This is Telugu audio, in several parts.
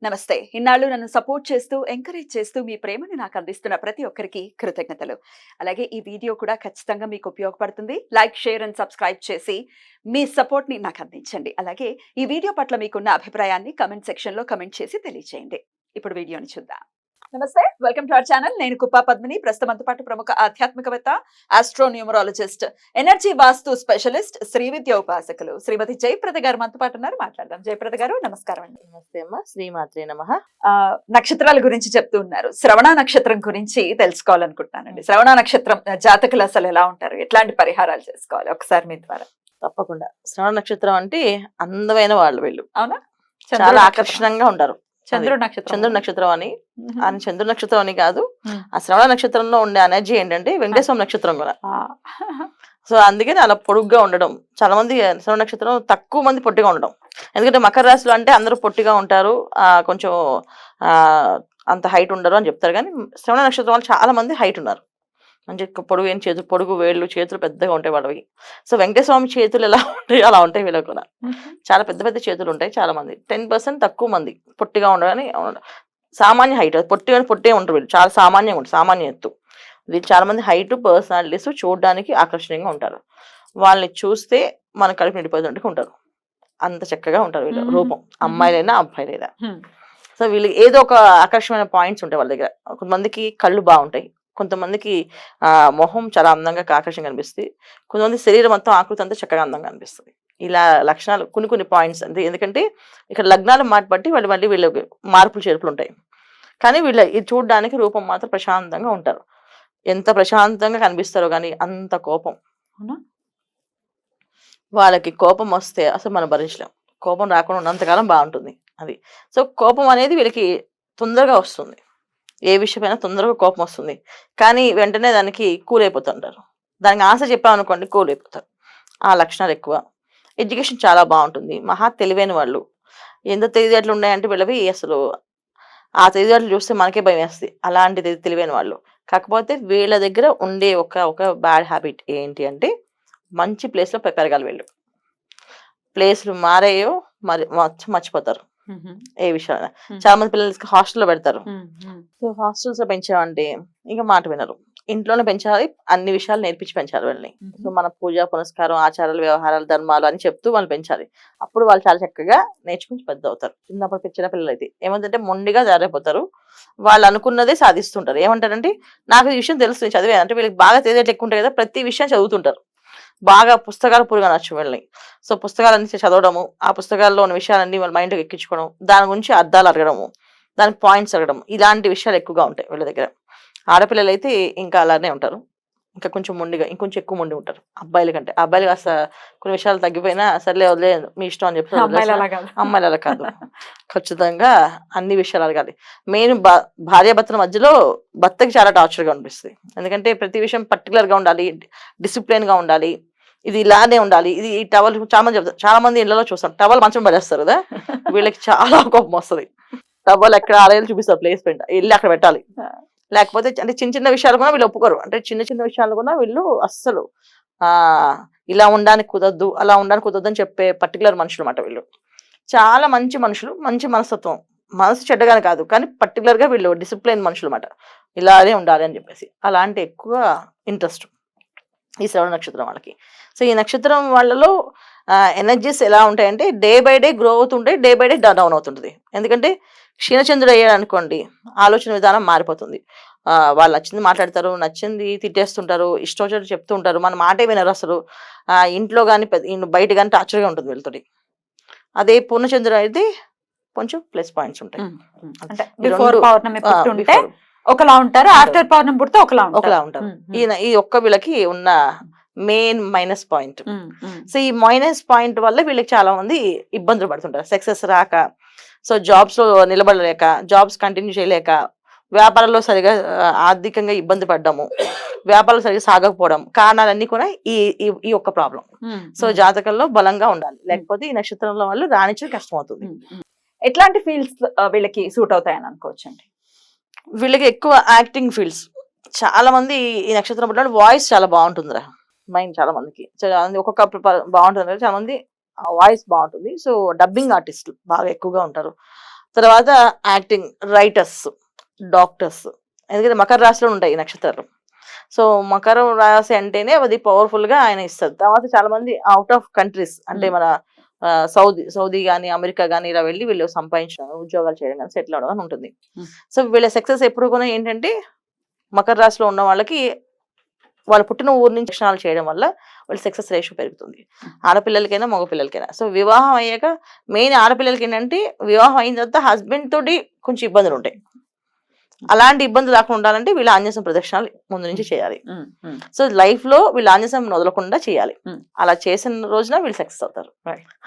నమస్తే. ఇన్నాళ్ళు నన్ను సపోర్ట్ చేస్తూ, ఎంకరేజ్ చేస్తూ మీ ప్రేమని నాకు అందిస్తున్న ప్రతి ఒక్కరికి కృతజ్ఞతలు. అలాగే ఈ వీడియో కూడా ఖచ్చితంగా మీకు ఉపయోగపడుతుంది. లైక్, షేర్ అండ్ సబ్స్క్రైబ్ చేసి మీ సపోర్ట్‌ని నాకు అందించండి. అలాగే ఈ వీడియో పట్ల మీకున్న అభిప్రాయాన్ని కామెంట్ సెక్షన్‌లో కామెంట్ చేసి తెలియజేయండి. ఇప్పుడు వీడియోని చూద్దాం. నమస్తే. Welcome to our channel. నేను కుప్పా పద్మిని. ప్రస్తుతం మనతో పాటు ప్రముఖ ఆధ్యాత్మికవేత్త, ఆస్ట్రోన్యూమరాలజిస్ట్, ఎనర్జీ వాస్తు స్పెషలిస్ట్, శ్రీ విద్య ఉపాసకులు శ్రీమతి జయప్రద గారు మనతో పాటు ఉన్నారు. మాట్లాడదాం. జయప్రద గారు నమస్కారం అండి. నమస్తే అమ్మ, శ్రీమాత్రే నమః. నక్షత్రాల గురించి చెప్తూ ఉన్నారు. శ్రవణ నక్షత్రం గురించి తెలుసుకోవాలనుకుంటున్నానండి. శ్రవణ నక్షత్రం జాతకులు అసలు ఎలా ఉంటారు, ఎట్లాంటి పరిహారాలు చేసుకోవాలి, ఒకసారి మీ ద్వారా. తప్పకుండా. శ్రవణ నక్షత్రం అంటే అందమైన వాళ్ళు వీళ్ళు, అవునా? చాలా ఆకర్షణంగా ఉంటారు. చంద్రుడు నక్షత్రం. చంద్రుడు నక్షత్రం అని ఆయన చంద్రుడు నక్షత్రం అని కాదు, మ్మ్. ఆ శ్రవణ నక్షత్రంలో ఉండే ఎనర్జీ ఏంటంటే వెంకటేశ్వర నక్షత్రం కూడా. ఆ. సో అందుకని అలా పొడుగ్గా ఉండడం. చాలా మంది శ్రవణ నక్షత్రం తక్కువ మంది పొట్టిగా ఉండడం. ఎందుకంటే మకర రాశిలో అంటే అందరూ పొట్టిగా ఉంటారు, కొంచెం అంత హైట్ ఉండరు అని చెప్తారు. కానీ శ్రవణ నక్షత్రం వాళ్ళు చాలా మంది హైట్ ఉన్నారు. మంచి పొడుగు ఏం చేతులు, పొడుగు వేళ్ళు, చేతులు పెద్దగా ఉంటాయి వాళ్ళవి. సో వెంకటేశ్వర స్వామి చేతులు ఎలా ఉంటాయో అలా ఉంటాయి వీళ్ళకి కూడా. చాలా పెద్ద పెద్ద చేతులు ఉంటాయి. చాలా మంది 10% తక్కువ మంది పొట్టిగా ఉండని, సామాన్య హైట్. పొట్టే ఉంటారు వీళ్ళు, చాలా సామాన్యంగా ఉంటారు, సామాన్య ఎత్తు. వీళ్ళు చాలా మంది హైట్, పర్సనాలిటీస్, చూడడానికి ఆకర్షణీయంగా ఉంటారు. వాళ్ళని చూస్తే మన కడుపు నిండిపోయేటట్టు ఉంటారు. అంత చక్కగా ఉంటారు వీళ్ళ రూపం, అమ్మాయిలైనా అబ్బాయిలైనా. సో వీళ్ళకి ఏదో ఒక ఆకర్షణమైన పాయింట్స్ ఉంటాయి వాళ్ళ దగ్గర. కొంతమందికి కళ్ళు బాగుంటాయి, కొంతమందికి మొహం చాలా అందంగా ఆకర్షణగా కనిపిస్తుంది, కొంతమంది శరీరం మొత్తం ఆకృతి అంతా చక్కగా అందంగా అనిపిస్తుంది. ఇలా లక్షణాలు కొన్ని పాయింట్స్ అంటే, ఎందుకంటే ఇక్కడ లగ్నాలు బట్టి మళ్ళీ వీళ్ళకి మార్పులు చేర్పులు ఉంటాయి. కానీ వీళ్ళ ఇది చూడడానికి రూపం మాత్రం ప్రశాంతంగా ఉంటారు. ఎంత ప్రశాంతంగా కనిపిస్తారో కానీ అంత కోపం. వాళ్ళకి కోపం వస్తే అసలు మనం భరించలేం. కోపం రాకుండా ఉన్నంతకాలం బాగుంటుంది అది. సో కోపం అనేది వీళ్ళకి తొందరగా వస్తుంది. ఏ విషయమైనా తొందరగా కోపం వస్తుంది, కానీ వెంటనే దానికి కూల్ అయిపోతుంటారు. దానికి ఆన్సర్ చెప్పామనుకోండి కూల్ అయిపోతారు. ఆ లక్షణాలు ఎక్కువ. ఎడ్యుకేషన్ చాలా బాగుంటుంది. మహా తెలివైన వాళ్ళు. ఎంత తెలివితేటలు ఉన్నాయంటే వీళ్ళవి అసలు ఆ తెలివితేటలు చూస్తే మనకే భయం వేస్తుంది. అలాంటి తెలివైన వాళ్ళు. కాకపోతే వీళ్ళ దగ్గర ఉండే ఒక బ్యాడ్ హ్యాబిట్ ఏంటి అంటే, మంచి ప్లేస్లో పెరగాలి వీళ్ళు. ప్లేస్లు మారాయో మరి మర్చిపోతారు ఏ విషయాలు. చాలా మంది పిల్లలకి హాస్టల్లో పెడతారు. సో హాస్టల్స్ లో పెంచామంటే ఇంకా మాట వినరు. ఇంట్లోనే పెంచాలి, అన్ని విషయాలు నేర్పించి పెంచాలి వాళ్ళని. సో మన పూజ పునస్కారం, ఆచారాలు, వ్యవహారాలు, ధర్మాలు అని చెప్తూ వాళ్ళు పెంచాలి. అప్పుడు వాళ్ళు చాలా చక్కగా నేర్చుకుని పెద్ద అవుతారు. చిన్నప్పుడు చిన్న పిల్లలు అయితే ఏమంటే మొండిగా జారైపోతారు. వాళ్ళు అనుకున్నదే సాధిస్తుంటారు. ఏమంటారంటే నాకు ఈ విషయం తెలుస్తుంది, చదివే అంటే వీళ్ళకి బాగా తెలియట్లు ఎక్కువ ఉంటాయి కదా, ప్రతి విషయం చదువుతుంటారు. బాగా పుస్తకాలు పురుగా నచ్చు వీళ్ళని. సో పుస్తకాలన్నీ చదవడము, ఆ పుస్తకాల్లో ఉన్న విషయాలన్నీ వాళ్ళ మైండ్కి ఎక్కించుకోవడం, దాని గురించి అర్థాలు అడగడము, దానికి పాయింట్స్ అడగడం, ఇలాంటి విషయాలు ఎక్కువగా ఉంటాయి వీళ్ళ దగ్గర. ఆడపిల్లలు అయితే ఇంకా అలానే ఉంటారు, ఇంకా కొంచెం మొండిగా, ఇంకొంచెం ఎక్కువ మొండి ఉంటారు అబ్బాయిల కంటే. అబ్బాయిలు కాస్త కొన్ని విషయాలు తగ్గిపోయినా సర్లే వదిలేదు మీ ఇష్టం అని చెప్పి. అమ్మాయిలు అలా కాదు, ఖచ్చితంగా అన్ని విషయాలు అడగాలి. మెయిన్ భార్యాభర్తల మధ్యలో భర్తకి చాలా టార్చర్గా అనిపిస్తుంది. ఎందుకంటే ప్రతి విషయం పర్టికులర్గా ఉండాలి, డిసిప్లిన్గా ఉండాలి, ఇది ఇలానే ఉండాలి. ఇది ఈ టవల్ చాలా మంది చెప్తారు, చాలా మంది ఇళ్లలో చూస్తాం టవల్ మంచం పడేస్తారు కదా, వీళ్ళకి చాలా కోపం వస్తుంది. టవల్ ఎక్కడ ఆడేది చూపిస్తారు, ప్లేస్ వెళ్ళి అక్కడ పెట్టాలి. లేకపోతే అంటే చిన్న విషయాలు కూడా వీళ్ళు ఒప్పుకోరు. అంటే చిన్న విషయాలు కూడా వీళ్ళు అస్సలు ఇలా ఉండడానికి కుదరదు, అలా ఉండడానికి కుదరదు అని చెప్పే పర్టికులర్ మనుషులు అన్నమాట వీళ్ళు. చాలా మంచి మనుషులు, మంచి మనస్తత్వం. మనసు చెడ్డగానే కాదు, కానీ పర్టికులర్ గా వీళ్ళు డిసిప్లైన్ మనుషులు అన్నమాట. ఇలానే ఉండాలి అని చెప్పేసి. అలాంటి ఎక్కువ ఇంట్రెస్ట్ ఈ శ్రవణ నక్షత్రం వాళ్ళకి. సో ఈ నక్షత్రం వాళ్ళలో ఎనర్జీస్ ఎలా ఉంటాయంటే డే బై డే గ్రో అవుతుంటాయి, డే బై డే డౌన్ అవుతుంటుంది. ఎందుకంటే క్షీణచంద్రుడు అయ్యాడు అనుకోండి, ఆలోచన విధానం మారిపోతుంది. వాళ్ళు నచ్చింది మాట్లాడతారు, నచ్చింది తిట్టేస్తుంటారు, ఇష్టం వచ్చినట్టు చెప్తూ ఉంటారు, మన మాటే వినరు అసలు. ఇంట్లో కానీ బయట కానీ టార్చర్గా ఉంటుంది వీళ్ళతోటి. అదే పూర్ణచంద్రుడు అయితే కొంచెం ప్లస్ పాయింట్స్ ఉంటాయి. అంటే బిఫోర్ పౌర్ణమి పుట్టుంటే ఒకలా ఉంటారు, ఆఫ్టర్ పౌర్ణమి పుడితే ఒకలా ఉంటారు. ఈ ఒక్క వీళ్ళకి ఉన్న మెయిన్ మైనస్ పాయింట్. సో ఈ మైనస్ పాయింట్ వల్ల వీళ్ళకి చాలా మంది ఇబ్బందులు పడుతుంటారు. సక్సెస్ రాక, సో జాబ్స్ లో నిలబడలేక, జాబ్స్ కంటిన్యూ చేయలేక, వ్యాపారంలో సరిగా ఆర్థికంగా ఇబ్బంది పడ్డము, వ్యాపారాలు సరిగా సాగకపోవడం, కారణాలన్నీ కూడా ఈ ఒక్క ప్రాబ్లం. సో జాతకంలో బలంగా ఉండాలి, లేకపోతే ఈ నక్షత్రంలో వాళ్ళు రాణించడం కష్టం అవుతుంది. ఎట్లాంటి ఫీల్డ్స్ వీళ్ళకి సూట్ అవుతాయని అనుకోవచ్చండి? వీళ్ళకి ఎక్కువ యాక్టింగ్ ఫీల్డ్స్. చాలా మంది ఈ నక్షత్రం పుట్టిన వాయిస్ చాలా బాగుంటుందిరా, మైండ్ చాలా మందికి ఒక్కొక్క బాగుంటుంది. చాలా మంది వాయిస్ బాగుంటుంది. సో డబ్బింగ్ ఆర్టిస్టులు బాగా ఎక్కువగా ఉంటారు. తర్వాత యాక్టింగ్, రైటర్స్, డాక్టర్స్. ఎందుకంటే మకర రాశిలో ఉంటాయి ఈ నక్షత్రాలు. సో మకర రాశి అంటేనే అది పవర్ఫుల్ గా ఆయన ఇస్తారు. తర్వాత చాలా మంది అవుట్ ఆఫ్ కంట్రీస్ అంటే మన సౌదీ కానీ, అమెరికా కానీ ఇలా వెళ్ళి వీళ్ళు సంపాదించడం, ఉద్యోగాలు చేయడం కానీ, సెటిల్ అవడం అని ఉంటుంది. సో వీళ్ళ సక్సెస్ ఎప్పుడు కూడా ఏంటంటే మకర రాశిలో ఉన్న వాళ్ళకి వాళ్ళు పుట్టిన ఊరు నుంచి లక్షణాలు చేయడం వల్ల వాళ్ళ సక్సెస్ రేషియో పెరుగుతుంది. ఆడపిల్లలకైనా మగపిల్లలకైనా. సో వివాహం అయ్యాక మెయిన్ ఆడపిల్లలకి ఏంటంటే వివాహం అయిన తర్వాత హస్బెండ్ తోటి కొంచెం ఇబ్బందులు ఉంటాయి. అలాంటి ఇబ్బందులు రాకుండా ఉండాలంటే వీళ్ళు ఆంజనేయ ప్రదక్షిణాలు ముందు నుంచి చేయాలి. సో లైఫ్ లో వీళ్ళు ఆంజనేయం వదలకుండా చేయాలి. అలా చేసిన రోజున వీళ్ళు సక్సెస్ అవుతారు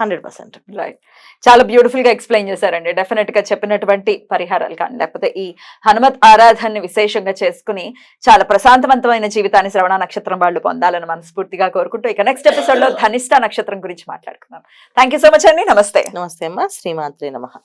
100%. రైట్, చాలా బ్యూటిఫుల్ గా ఎక్స్ప్లెయిన్ చేశారండి. డెఫినెట్ గా చెప్పినటువంటి పరిహారాలు కానీ లేకపోతే ఈ హనుమత్ ఆరాధనని విశేషంగా చేసుకుని చాలా ప్రశాంతవంతమైన జీవితాన్ని శ్రవణ నక్షత్రం వాళ్ళు పొందాలని మనస్ఫూర్తిగా కోరుకుంటూ ఇక నెక్స్ట్ ఎపిసోడ్ లో ధనిష్ట నక్షత్రం గురించి మాట్లాడుకుందాం. థ్యాంక్ యూ సో మచ్ అండి. నమస్తే. నమస్తే అమ్మా. శ్రీమాత్రే నమః.